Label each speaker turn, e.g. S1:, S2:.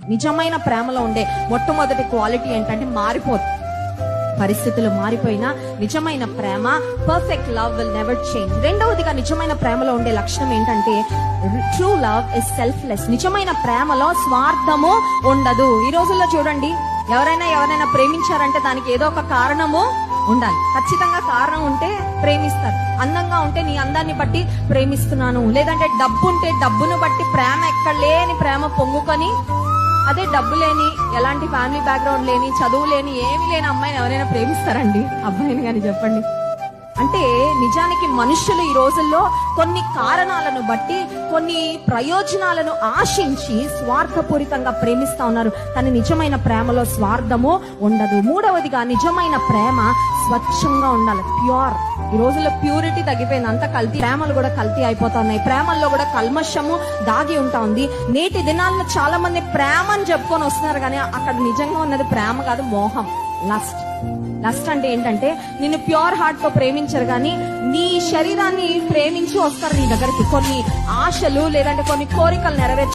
S1: నిజమైన ప్రేమలో ఉండే మొట్టమొదటి క్వాలిటీ ఏంటంటే మారిపోదు. పరిస్థితులు మారిపోయినా నిజమైన ప్రేమ, perfect love will never change. రెండవదిగా నిజమైన ప్రేమలో ఉండే లక్షణం ఏంటంటే ట్రూ లవ్ ఇస్ సెల్ఫ్లెస్. నిజమైన ప్రేమలో స్వార్థము ఉండదు. ఈ రోజుల్లో చూడండి, ఎవరైనా ప్రేమించారంటే దానికి ఏదో ఒక కారణము ఉండాలి. ఖచ్చితంగా కారణం ఉంటే ప్రేమిస్తారు. అందంగా ఉంటే నీ అందాన్ని బట్టి ప్రేమిస్తున్నాను, లేదంటే డబ్బు ఉంటే డబ్బును బట్టి ప్రేమ, ఎక్కడ లేని ప్రేమ పొంగుకొని, అదే డబ్బు లేని, ఎలాంటి ఫ్యామిలీ బ్యాక్గ్రౌండ్ లేని, చదువు లేని, ఏమి లేని అమ్మాయిని ఎవరైనా ప్రేమిస్తారండి? అబ్బాయిని కానీ చెప్పండి. అంటే నిజానికి మనుషులు ఈ రోజుల్లో కొన్ని కారణాలను బట్టి, కొన్ని ప్రయోజనాలను ఆశించి స్వార్థపూరితంగా ప్రేమిస్తా ఉన్నారు. కానీ నిజమైన ప్రేమలో స్వార్థము ఉండదు. మూడవదిగా నిజమైన ప్రేమ స్వచ్ఛంగా ఉండాలి, ప్యూర్. ఈ రోజుల్లో ప్యూరిటీ తగ్గిపోయింది, అంత కల్తీ. ప్రేమలు కూడా కల్తీ అయిపోతా ఉన్నాయి. ప్రేమల్లో కూడా కల్మషము దాగి ఉంటా ఉంది. నేటి దినాల్లో చాలా మంది ప్రేమ అని చెప్పుకొని వస్తున్నారు, కానీ అక్కడ నిజంగా ఉన్నది ప్రేమ కాదు, మోహం, లస్ట్. లస్ట్ అంటే ఏంటంటే నిన్ను ప్యూర్ హార్ట్ తో ప్రేమించరు, కానీ నీ శరీరాన్ని ప్రేమించి వస్తారు నీ దగ్గరికి. కొన్ని ఆశలు లేదంటే కొన్ని కోరికలు నెరవేర్చు